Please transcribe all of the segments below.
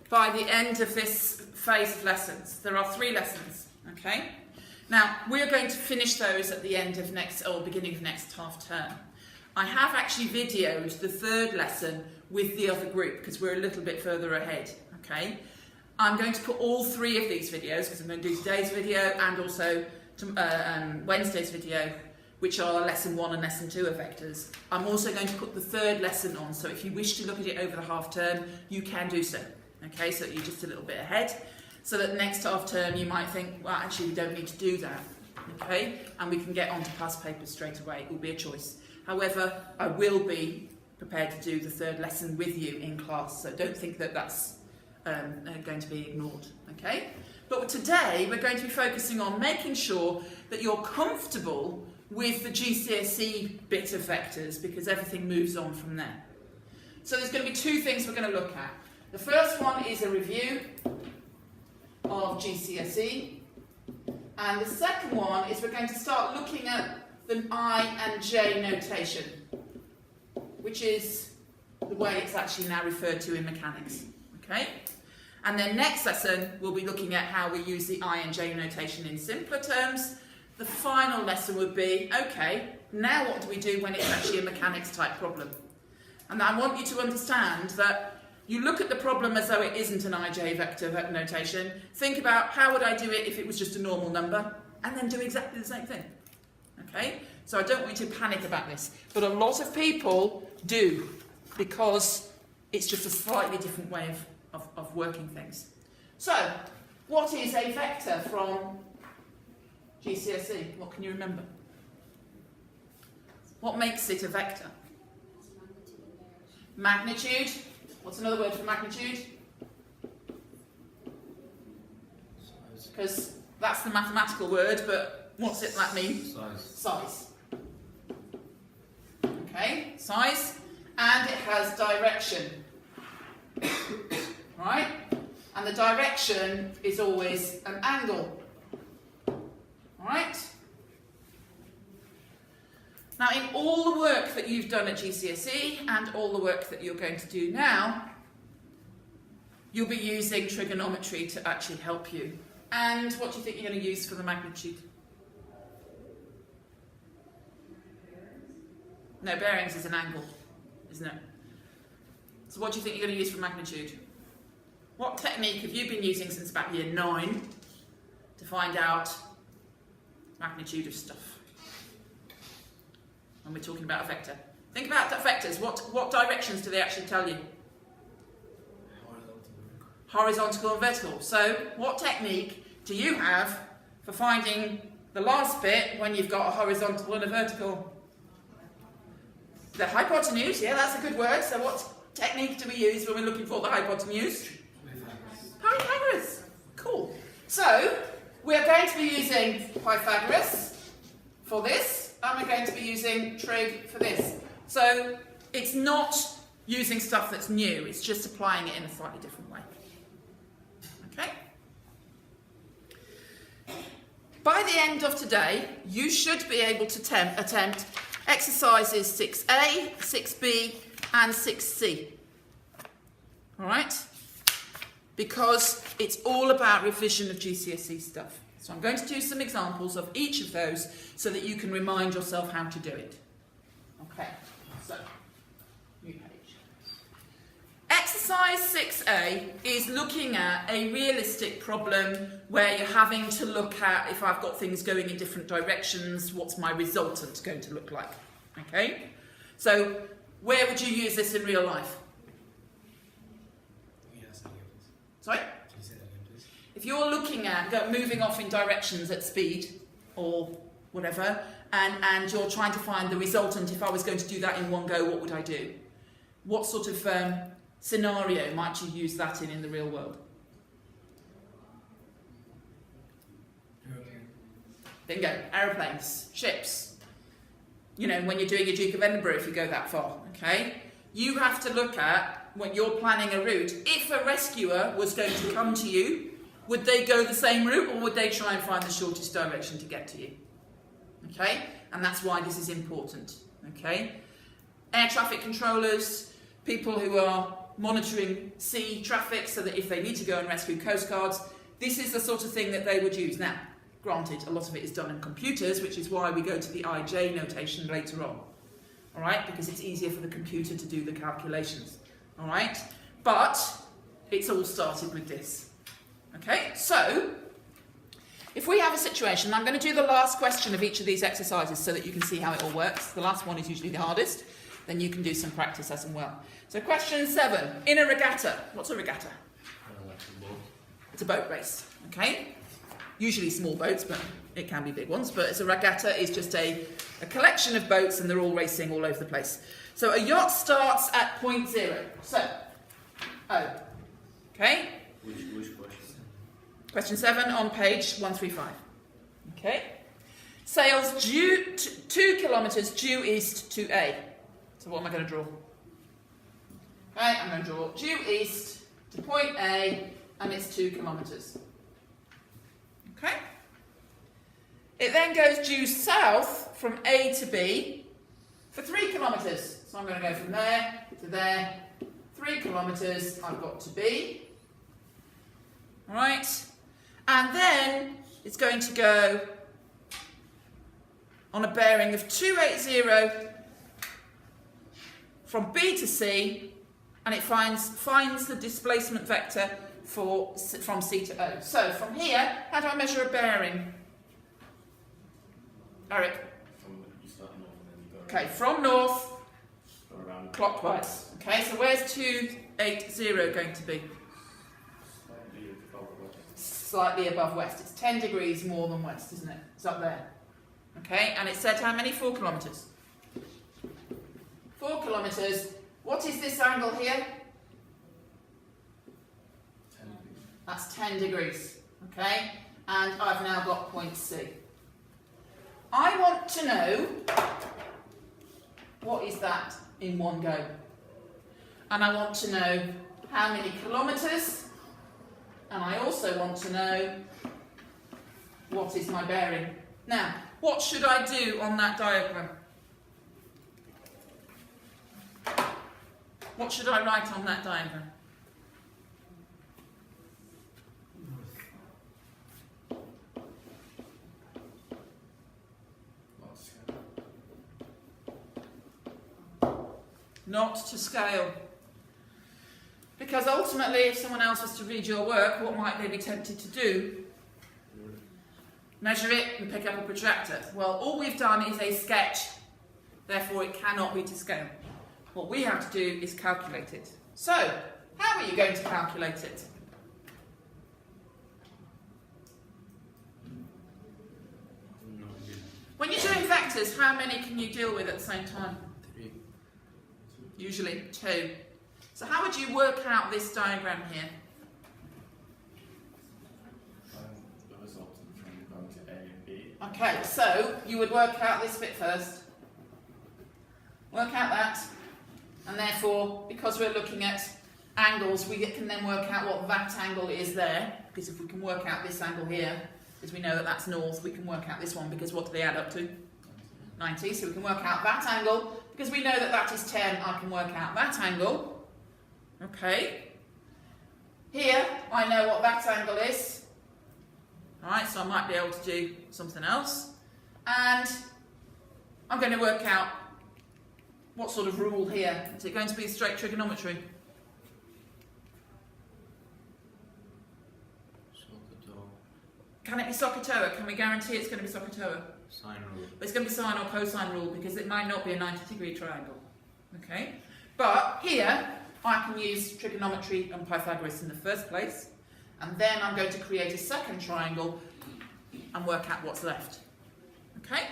by the end of this phase of lessons. There are 3 lessons, okay? Now, we're going to finish those at the end of next, or beginning of next half term. I have actually videoed the 3rd lesson with the other group because we're a little bit further ahead, okay? I'm going to put all 3 of these videos, because I'm going to do today's video and also Wednesday's video, which are lesson 1 and lesson 2 of vectors. I'm also going to put the 3rd lesson on, so if you wish to look at it over the half term, you can do so. Okay, so you're just a little bit ahead. So that next half term you might think, well, actually we don't need to do that. Okay, and we can get on to past papers straight away. It will be a choice. However, I will be prepared to do the 3rd lesson with you in class, so don't think that that's going to be ignored. Okay, but today we're going to be focusing on making sure that you're comfortable with the GCSE bit of vectors, because everything moves on from there. So there's going to be 2 things we're going to look at. The first one is a review of GCSE, and the second one is we're going to start looking at the I and J notation, which is the way it's actually now referred to in mechanics. Okay? And then next lesson we'll be looking at how we use the I and J notation in simpler terms. The final lesson would be, okay, now what do we do when it's actually a mechanics type problem? And I want you to understand that you look at the problem as though it isn't an IJ vector notation. Think about how would I do it if it was just a normal number, and then do exactly the same thing. Okay? So I don't want you to panic about this. But a lot of people do, because it's just a slightly different way of working things. So, what is a vector from GCSE? What can you remember? What makes it a vector? Magnitude. What's another word for magnitude? Because that's the mathematical word, but what's it that mean? Size. Okay, size. And it has direction. Right? And the direction is always an angle. Right? Now, in all the work that you've done at GCSE and all the work that you're going to do now, you'll be using trigonometry to actually help you. And what do you think you're going to use for the magnitude? No, bearings is an angle, isn't it? So what do you think you're going to use for magnitude? What technique have you been using since about year 9 to find out magnitude of stuff? When we're talking about a vector. Think about vectors. What directions do they actually tell you? Horizontal and vertical. So what technique do you have for finding the last bit when you've got a horizontal and a vertical? The hypotenuse, yeah, that's a good word. So what technique do we use when we're looking for the hypotenuse? Pythagoras. Cool. So we're going to be using Pythagoras for this. And we're going to be using trig for this. So it's not using stuff that's new, it's just applying it in a slightly different way. Okay? By the end of today, you should be able to attempt exercises 6A, 6B, and 6C. Alright? Because it's all about revision of GCSE stuff. So I'm going to do some examples of each of those so that you can remind yourself how to do it. Okay, so, new page. Exercise 6A is looking at a realistic problem where you're having to look at, if I've got things going in different directions, what's my resultant going to look like? Okay, so where would you use this in real life? Sorry? If you're looking at moving off in directions at speed or whatever, and you're trying to find the resultant, if I was going to do that in one go, what would I do? What sort of scenario might you use that in the real world? Bingo. Aeroplanes, ships. You know, when you're doing a Duke of Edinburgh, if you go that far, okay? You have to look at, when you're planning a route, if a rescuer was going to come to you, would they go the same route, or would they try and find the shortest direction to get to you? Okay? And that's why this is important. Okay? Air traffic controllers, people who are monitoring sea traffic so that if they need to go and rescue coast guards, this is the sort of thing that they would use. Now, granted, a lot of it is done in computers, which is why we go to the IJ notation later on. All right, because it's easier for the computer to do the calculations. All right, but it's all started with this. Okay, so if we have a situation, I'm going to do the last question of each of these exercises so that you can see how it all works. The last one is usually the hardest. Then you can do some practice as well. So question 7, in a regatta. What's a regatta? It's a boat race, okay? Usually small boats, but it can be big ones. But it's a regatta is just a collection of boats and they're all racing all over the place. So a yacht starts at point 0. So, O. Okay? Which question? Question 7 on page 135. Okay? Sails due 2 kilometres due east to A. So what am I going to draw? Okay, I'm going to draw due east to point A, and it's 2 kilometres. Okay? It then goes due south from A to B for 3 kilometres. So I'm going to go from there to there. 3 kilometres I've got to B. Alright? And then it's going to go on a bearing of 280 from B to C, and it finds the displacement vector from C to O. So from here, how do I measure a bearing? Eric? You start north and then you go around. Okay, from north, Go around. clockwise. Okay, so where's 280 going to be? Slightly above west. Slightly above west. It's 10 degrees more than west, isn't it? It's up there. Okay, and it said how many? 4 kilometres. 4 kilometres. What is this angle here? 10 degrees. That's 10 degrees. Okay, and I've now got point C. I want to know what is that in one go. And I want to know how many kilometres, and I also want to know what is my bearing. Now, what should I do on that diagram? What should I write on that diagram? Not to scale. Because ultimately, if someone else was to read your work, what might they be tempted to do? Measure it and pick up a protractor. Well, all we've done is a sketch, therefore it cannot be to scale. What we have to do is calculate it. So, how are you going to calculate it? No idea. When you're doing vectors, how many can you deal with at the same time? 3. Usually 2. So how would you work out this diagram here? Find the result from going to A and B. Okay, so you would work out this bit first. Work out that. And therefore, because we're looking at angles, we can then work out what that angle is there. Because if we can work out this angle here, because we know that that's north, we can work out this one, because what do they add up to? 90. So we can work out that angle. Because we know that that is 10, I can work out that angle. Okay. Here, I know what that angle is. Alright, so I might be able to do something else. And I'm going to work out what sort of rule here. Is it going to be straight trigonometry? SOHCAHTOA. Can it be SOHCAHTOA? Can we guarantee it's going to be SOHCAHTOA? Sine rule. But it's going to be sine or cosine rule because it might not be a 90-degree triangle. Okay? But here, I can use trigonometry and Pythagoras in the first place. And then I'm going to create a second triangle and work out what's left. Okay?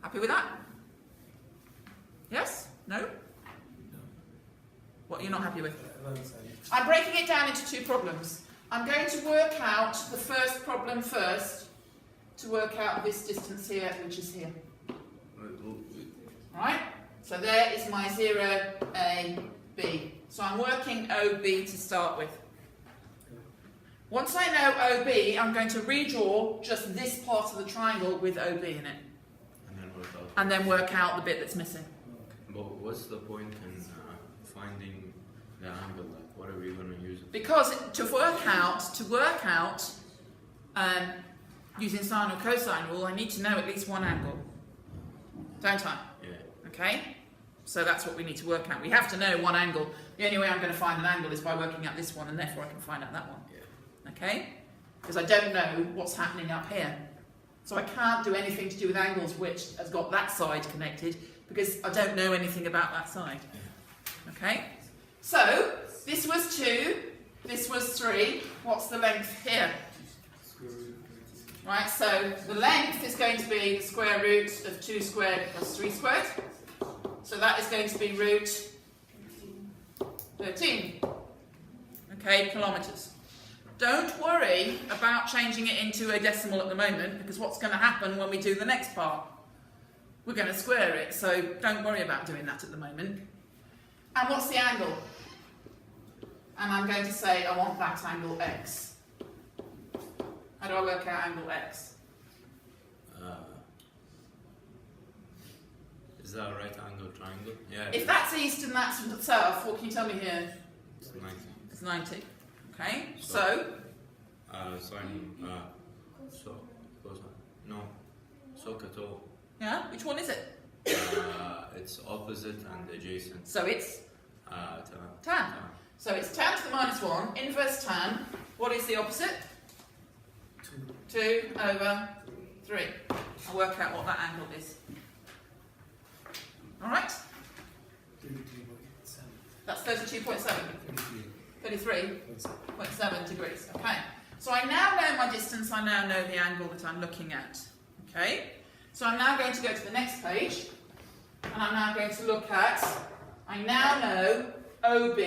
Happy with that? Yes? No? No. What you're not happy with? I'm breaking it down into 2 problems. I'm going to work out the first problem first to work out this distance here, which is here. Right? So there is my 0, A, B. So I'm working OB to start with. Once I know OB, I'm going to redraw just this part of the triangle with OB in it. And then work out the bit that's missing. But what's the point in finding the angle? Like, what are we gonna use it? Because to work out using sine or cosine rule, I need to know at least one angle, don't I? Yeah. Okay? So that's what we need to work out. We have to know one angle. The only way I'm going to find an angle is by working out this one, and therefore I can find out that one. Yeah. Okay? Because I don't know what's happening up here. So I can't do anything to do with angles which has got that side connected, because I don't know anything about that side. Okay? So, this was 2, this was 3. What's the length here? Right, so the length is going to be the square root of 2 squared plus 3 squared. So that is going to be root 13. Okay, kilometres. Don't worry about changing it into a decimal at the moment, because what's going to happen when we do the next part? We're going to square it, so don't worry about doing that at the moment. And what's the angle? And I'm going to say I want that angle x. How do I work out angle x? Is that a right angle triangle? Yeah. If that's east and that's south, what can you tell me here? It's 90. It's 90. Okay, so Sine, so, cosine. No. SOHCAHTOA. yeah, which one is it? It's opposite and adjacent. So it's Tan. tan. So it's tan to the minus 1, inverse tan. What is the opposite? 2 over 3. I'll work out what that angle is. Alright? That's 32.7. 33.7 degrees. Okay. So I now know my distance, I now know the angle that I'm looking at. Okay? So I'm now going to go to the next page, and I'm now going to look at, I now know OB,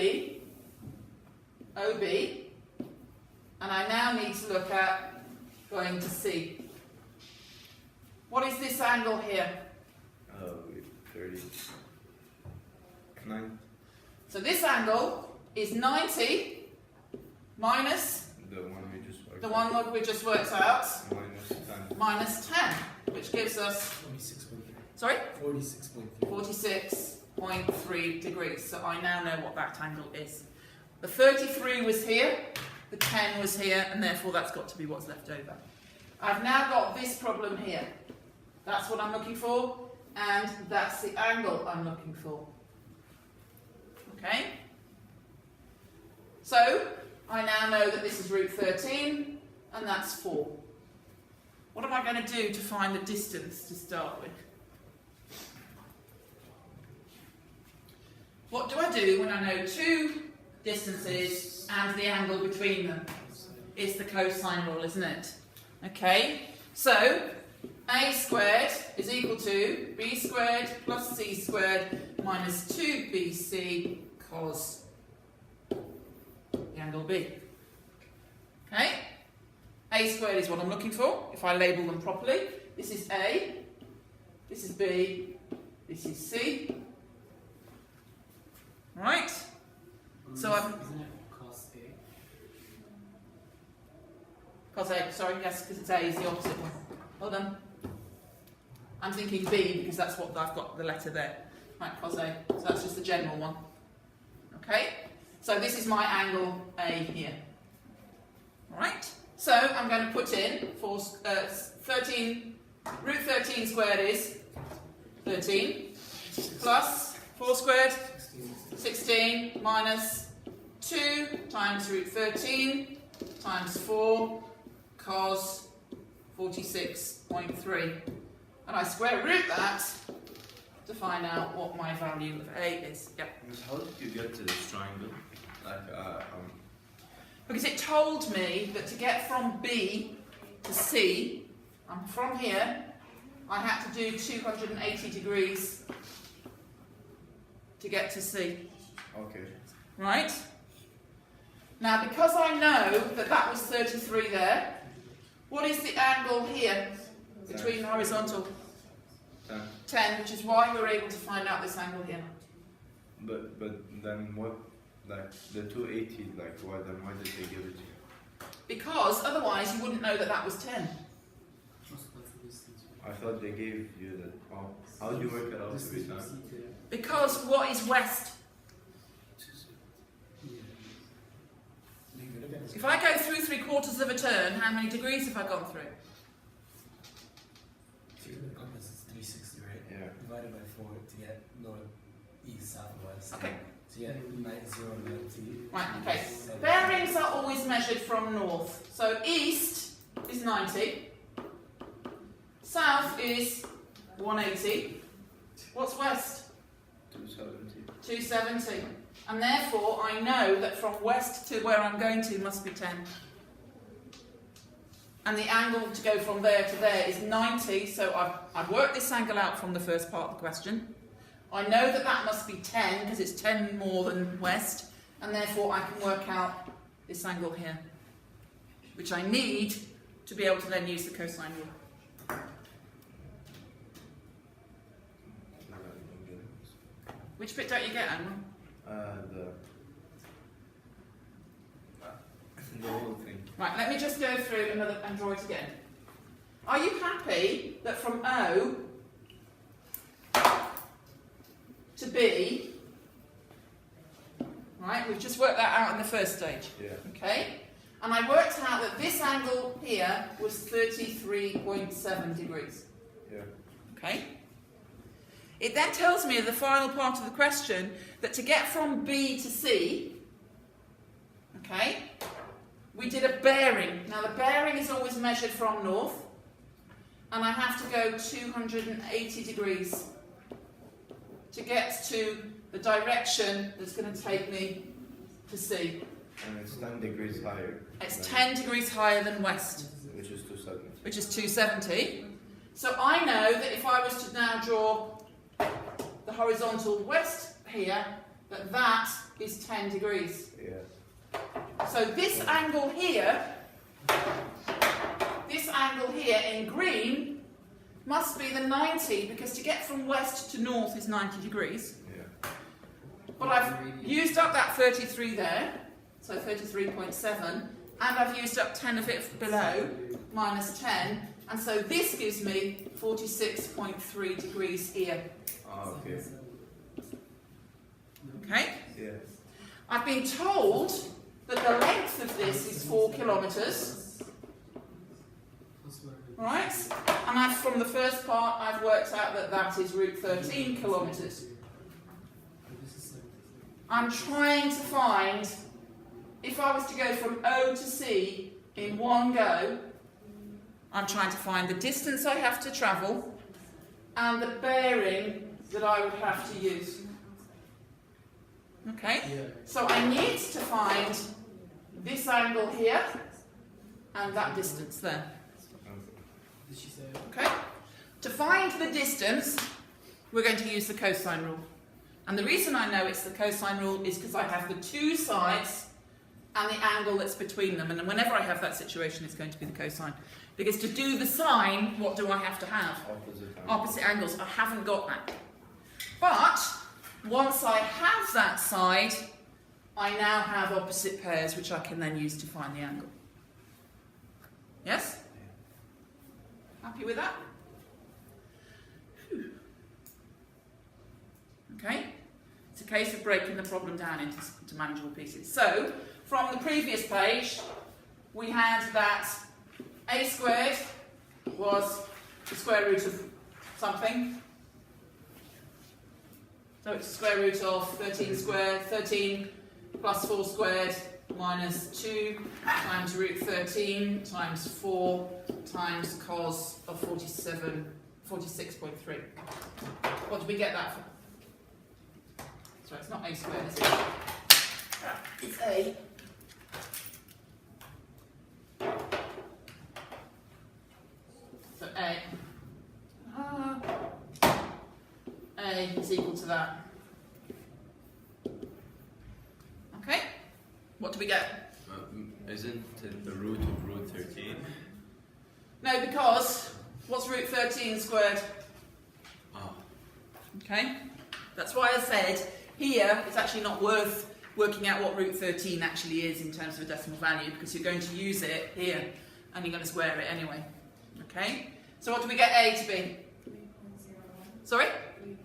and I now need to look at going to C. What is this angle here? 30. 9. So this angle is 90 minus The one we just worked the one that we just worked out, Minus 10. minus 10, which gives us, 46.3. sorry? 46.3. 46.3 degrees. So I now know what that angle is. The 33 was here, the 10 was here, and therefore that's got to be what's left over. I've now got this problem here. That's what I'm looking for, and that's the angle I'm looking for. Okay? So, I now know that this is root 13, and that's 4. What am I going to do to find the distance to start with? What do I do when I know 2 distances and the angle between them? It's the cosine rule, isn't it? Okay, so a squared is equal to b squared plus c squared minus 2bc cos the angle b. Okay, a squared is what I'm looking for if I label them properly. This is a, this is b, this is c. Right? So I've... Isn't it cos A? Cos A, sorry, yes, because it's A is the opposite one. Well done. I'm thinking B because that's what I've got the letter there. Right, cos A. So that's just the general one. Okay? So this is my angle A here. Alright? So I'm going to put in for 13, root 13 squared is 13 plus 4 squared 16 minus 2 times root 13 times 4 cos 46.3. And I square root that to find out what my value of A is. Yep. How did you get to this triangle? Like, Because it told me that to get from B to C, from here, I had to do 280 degrees to get to C. okay. Right? Now, because I know that that was 33 there, what is the angle here between horizontal? 10. 10, which is why we're able to find out this angle here. But then what? Like the 280. Like why? Then why did they give it to you? Because otherwise you wouldn't know that that was 10. I thought they gave you that. Oh, how did you work it out to be 10? Because what is west? If I go through 3/4 of a turn, how many degrees have I gone through? So the compass is 360, right? Yeah. Divided by 4 to get north, east, south, west. Okay. So yeah, 90. Right, okay. Bearings are always measured from north. So east is 90. South is 180. What's west? 270. 270. And therefore I know that from west to where I'm going to must be 10. And the angle to go from there to there is 90, so I've worked this angle out from the first part of the question. I know that that must be 10 because it's 10 more than west, and therefore I can work out this angle here, which I need to be able to then use the cosine rule. Which bit don't you get, Anne? The whole thing. Right, let me just go through another and draw it again. Are you happy that from O to B, right, we've just worked that out in the first stage, Yeah. okay? And I worked out that this angle here was 33.7 degrees, Yeah. okay? It then tells me in the final part of the question that to get from B to C, okay, we did a bearing. Now the bearing is always measured from north, and I have to go 280 degrees to get to the direction that's going to take me to C. And it's 10 degrees higher. It's 10 degrees higher than west, Which is 270. which is 270. So I know that if I was to now draw the horizontal west here, that that is 10 degrees. Yeah. So this angle here in green must be the 90, because to get from west to north is 90 degrees. Yeah. But I've used up that 33 there, so 33.7, and I've used up 10 of it below, minus 10, and so this gives me 46.3 degrees here. Ah, okay. Okay? Yeah. I've been told that the length of this is 4 kilometres, right? And from the first part, I've worked out that that is route 13 kilometres. I'm trying to find, if I was to go from O to C in one go, I'm trying to find the distance I have to travel and the bearing that I would have to use. Okay? Yeah. So I need to find this angle here and that distance there. Did she say? Okay? To find the distance, we're going to use the cosine rule. And the reason I know it's the cosine rule is because I have the two sides and the angle that's between them. And whenever I have that situation, it's going to be the cosine. Because to do the sine, what do I have to have? Opposite angles. I haven't got that. But once I have that side, I now have opposite pairs, which I can then use to find the angle. Yes? Happy with that? Whew. Okay? It's a case of breaking the problem down into manageable pieces. So, from the previous page, we had that a squared was the square root of something. So it's the square root of 13 squared, 13 plus 4 squared minus 2 times root 13 times 4 times cos of 46.3. What did we get that from? Sorry, it's not a squared, is it? It's a. So A is equal to that. Okay? What do we get? Isn't it the root of root 13? No, because what's root 13 squared? Ah. Okay? That's why I said here it's actually not worth working out what root 13 actually is in terms of a decimal value, because you're going to use it here and you're going to square it anyway. Okay? So what do we get A to be? 3.01. Sorry? 3.01.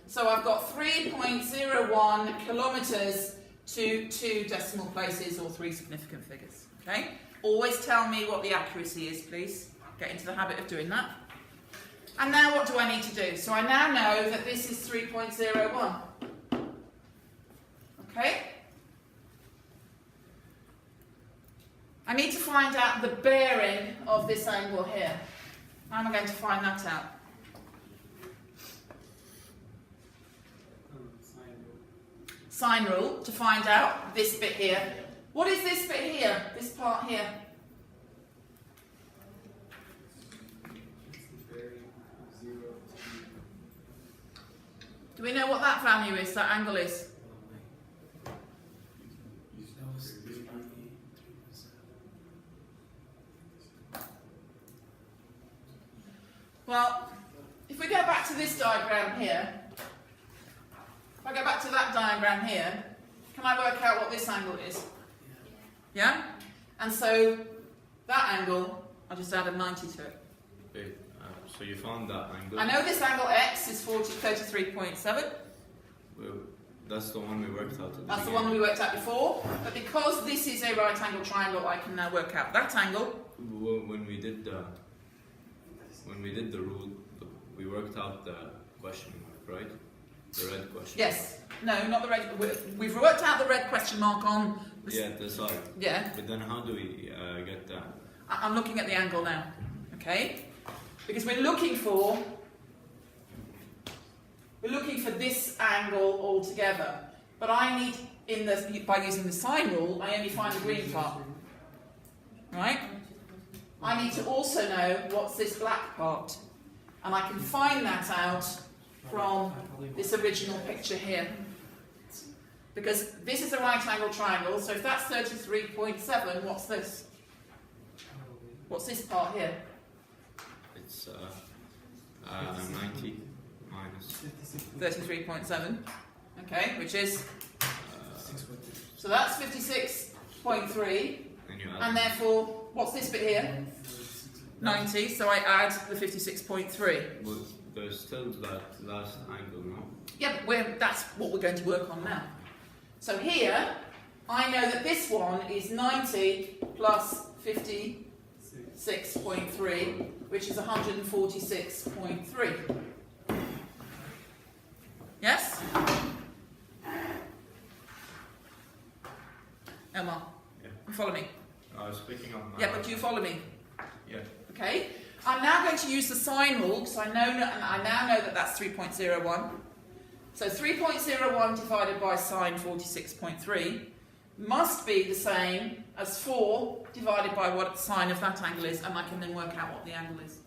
So I've got 3.01 kilometres two decimal places or 3 significant figures. Okay? Always tell me what the accuracy is, please. Get into the habit of doing that. And now what do I need to do? So I now know that this is 3.01. Okay? I need to find out the bearing of this angle here. How am I going to find that out? Sine rule to find out this bit here. What is this bit here? This part here? Do we know what that value is, that angle is? Well, if we go back to this diagram here, if I go back to that diagram here, can I work out what this angle is? Yeah? And so that angle, I'll just add a 90 to it. Wait, so you found that angle? I know this angle X is 33.7. Well, that's the one we worked out. At That's the beginning. one we worked out before. But because this is a right angle triangle, I can now work out that angle. When we did the rule, we worked out the question mark, right? The red question. Yes. No, not the red. We've worked out the red question mark on. Yeah, the side. Yeah. But then how do we get that? I'm looking at the angle now. Okay. Because we're looking for this angle altogether. But I need by using the sine rule, I only find the green part. Right? I need to also know what's this black part. And I can find that out from this original picture here. Because this is a right angle triangle, so if that's 33.7, what's this? What's this part here? It's 90 minus. 33.7. Okay, which is, Uh, so that's 56.3, and you add. and therefore, what's this bit here? 90, so I add the 56.3. But there's still that last angle, no? Yeah, but that's what we're going to work on now. So here, I know that this one is 90 plus 56.3, which is 146.3. Yes? Emma, Yeah. you follow me? I was picking up my. Yeah, but do you follow me? Yeah. Okay. I'm now going to use the sine rule because I now know that that's 3.01. So 3.01 divided by sine 46.3 must be the same as 4 divided by what the sine of that angle is, and I can then work out what the angle is.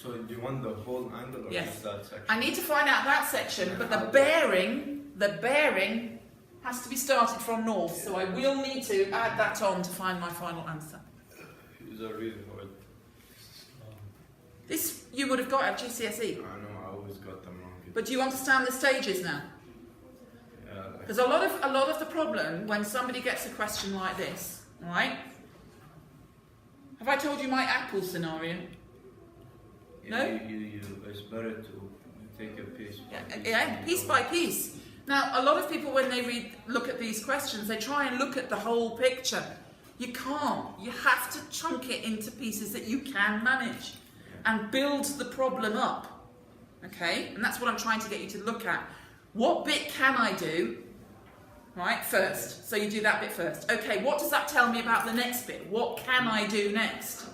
So do you want the whole angle or Yes. just that section? I need to find out that section, but the bearing has to be started from north, so I will need to add that on to find my final answer. Is there a reason for it? This you would have got at GCSE, I know, I always got them wrong. but do you understand the stages now? Yeah, like, Because a lot of the problem when somebody gets a question like this, right? Have I told you my apple scenario? No? it's better to take a piece by piece. Yeah, piece by piece. Now, a lot of people when they look at these questions, they try and look at the whole picture. You can't. You have to chunk it into pieces that you can manage and build the problem up. Okay? And that's what I'm trying to get you to look at. What bit can I do, right, first? So you do that bit first. Okay, what does that tell me about the next bit? What can I do next?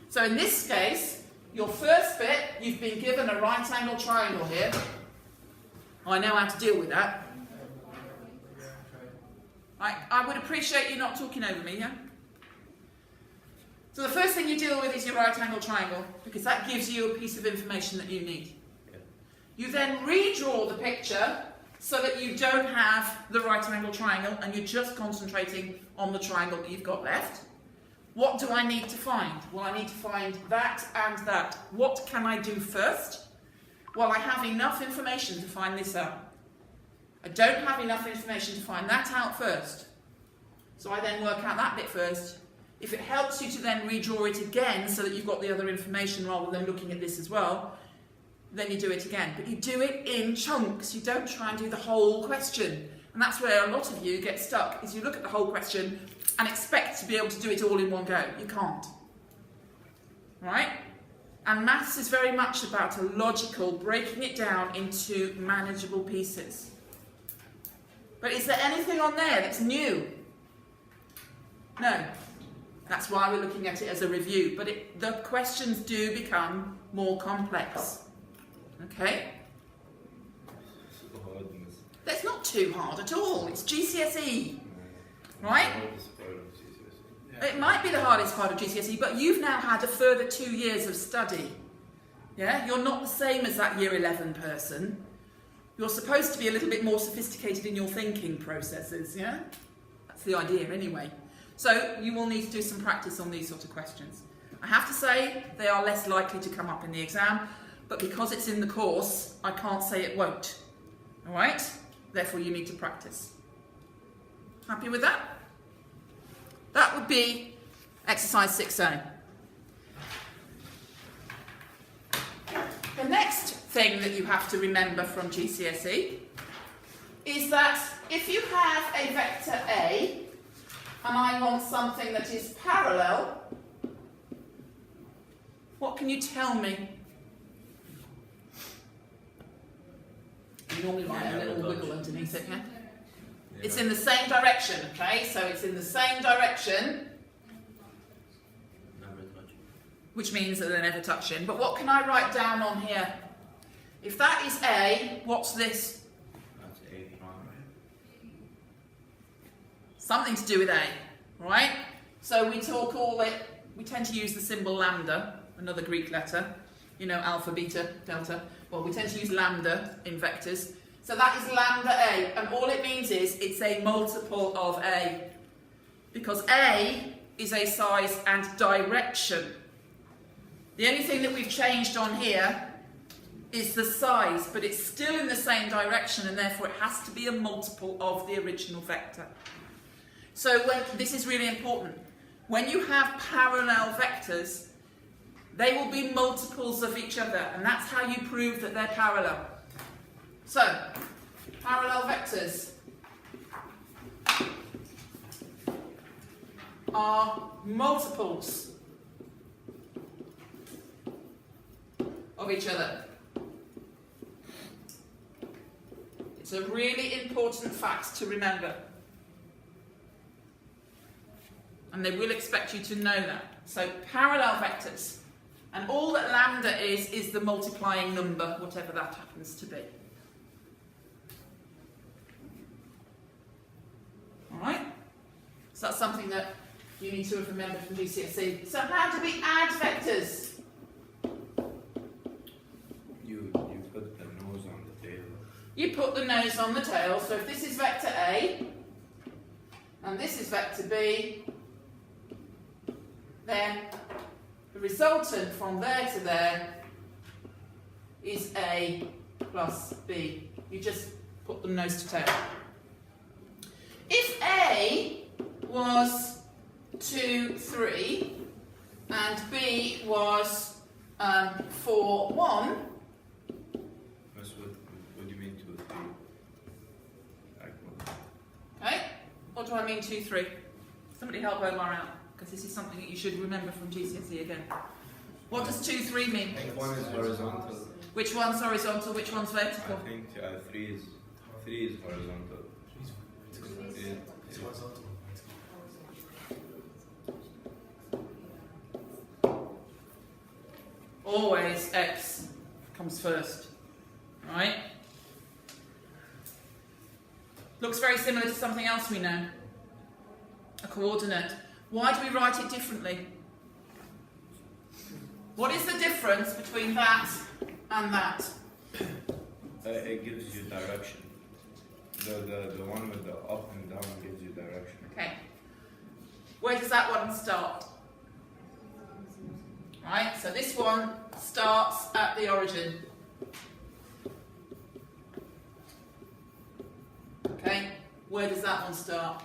So in this case, your first bit, you've been given a right angle triangle here. I know how to deal with that. I would appreciate you not talking over me, yeah? So the first thing you deal with is your right angle triangle, because that gives you a piece of information that you need. Yeah. You then redraw the picture so that you don't have the right angle triangle and you're just concentrating on the triangle that you've got left. What do I need to find? Well, I need to find that and that. What can I do first? Well, I have enough information to find this out. I don't have enough information to find that out first. So I then work out that bit first. If it helps you to then redraw it again so that you've got the other information rather than looking at this as well, then you do it again. But you do it in chunks. You don't try and do the whole question. And that's where a lot of you get stuck, is you look at the whole question and expect to be able to do it all in one go. You can't. Right? And maths is very much about a logical, breaking it down into manageable pieces. But is there anything on there that's new? No. That's why we're looking at it as a review. But the questions do become more complex. Okay? So hardness. That's not too hard at all. It's GCSE. Right? The hardest part of GCSE. It might be the hardest part of GCSE, but you've now had a further 2 years of study. Yeah? You're not the same as that year 11 person. You're supposed to be a little bit more sophisticated in your thinking processes, yeah? That's the idea anyway. So you will need to do some practice on these sort of questions. I have to say they are less likely to come up in the exam, but because it's in the course, I can't say it won't. All right? Therefore, you need to practice. Happy with that? That would be exercise 6A. The next thing that you have to remember from GCSE is that if you have a vector A and I want something that is parallel, what can you tell me? You normally write a little wiggle underneath it, yeah? It's in the same direction, okay? So it's in the same direction, Never touch. which means that they're never touching. But what can I write down on here? If that is A, what's this? That's A prime. Something to do with A, right? So we tend to use the symbol lambda, another Greek letter, you know, alpha, beta, delta. Well, we tend to use lambda in vectors. So that is lambda A, and all it means is it's a multiple of A. Because A is a size and direction. The only thing that we've changed on here is the size, but it's still in the same direction, and therefore it has to be a multiple of the original vector. So this is really important. When you have parallel vectors, they will be multiples of each other, and that's how you prove that they're parallel. So, parallel vectors are multiples of each other. It's a really important fact to remember. And they will expect you to know that. So parallel vectors. And all that lambda is the multiplying number, whatever that happens to be. Alright? So that's something that you need to have remembered from GCSE. So how do we add vectors? You put the nose on the tail. You put the nose on the tail. So if this is vector A, and this is vector B, then the resultant from there to there is A plus B. You just put them nose to tail. If A was 2, 3, and B was 4, 1, That's what do you mean 2, 3? Like what? okay? What do I mean 2, 3? Somebody help Omar out, because this is something that you should remember from GCSE again. What does 2, 3 mean? I think one is horizontal. Which one's horizontal, which one's vertical? I think 3 is horizontal. Yeah. It's horizontal. Always X comes first, right? Looks very similar to something else we know, a coordinate. Why do we write it differently? What is the difference between that and that? It gives you direction. The one with the up and down gives you direction. Okay. Where does that one start? Right, so this one starts at the origin. Okay, where does that one start?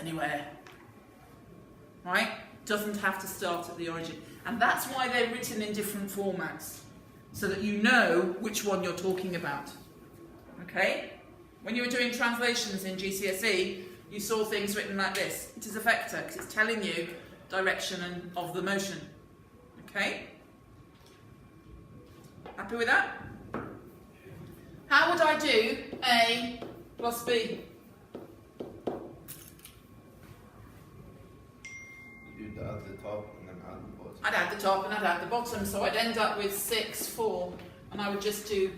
anywhere. Right? Doesn't have to start at the origin. And that's why they're written in different formats, so that you know which one you're talking about. Okay? When you were doing translations in GCSE, you saw things written like this. It is a vector, because it's telling you direction of the motion. Okay? Happy with that? How would I do A plus B? You'd add the top and then add the bottom. I'd add the top and I'd add the bottom, so I'd end up with 6, 4, and I would just do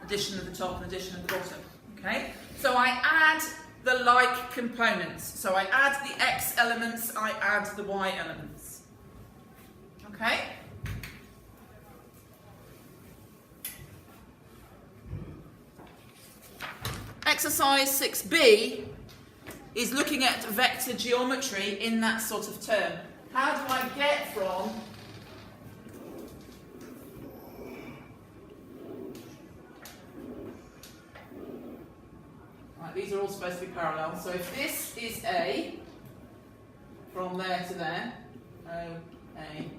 addition of the top and addition of the bottom. Okay? So I add the like components. So I add the X elements, I add the Y elements. Okay? Exercise 6b is looking at vector geometry in that sort of term. How do I get from right, these are all supposed to be parallel. So if this is A, from there to there, O, A,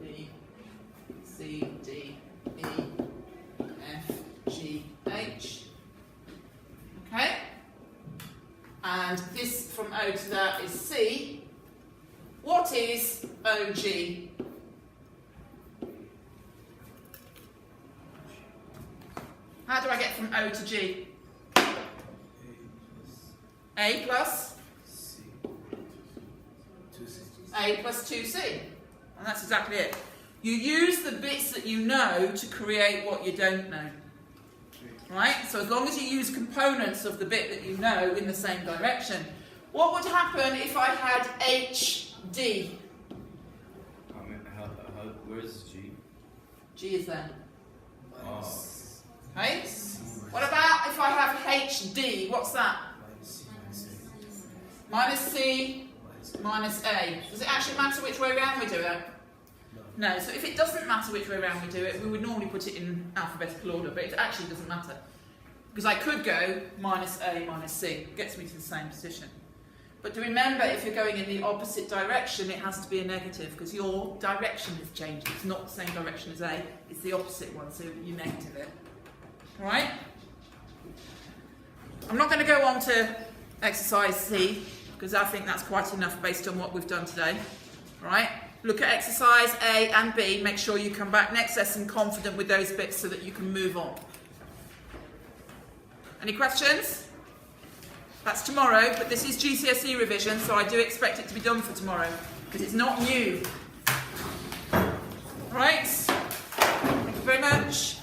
B, C, D, E, F, G, H. Okay? And this from O to that is C. What is OG? How do I get from O to G? A plus C. 2C. A plus 2C. And that's exactly it. You use the bits that you know to create what you don't know. Right? So as long as you use components of the bit that you know in the same direction. What would happen if I had HD? Where's G? G is there. Minus Okay? C. What about if I have HD? What's that? Minus C. Minus C, minus A. Does it actually matter which way around we do it? No. No, so if it doesn't matter which way around we do it, we would normally put it in alphabetical order, but it actually doesn't matter. Because I could go minus A minus C, it gets me to the same position. But to remember, if you're going in the opposite direction, it has to be a negative, because your direction is changing. It's not the same direction as A, it's the opposite one, so you negative it. Alright? I'm not going to go on to exercise C, because I think that's quite enough based on what we've done today. Alright? Look at exercise A and B, make sure you come back next lesson confident with those bits so that you can move on. Any questions? That's tomorrow, but this is GCSE revision, so I do expect it to be done for tomorrow, because it's not new. Alright? Thank you very much.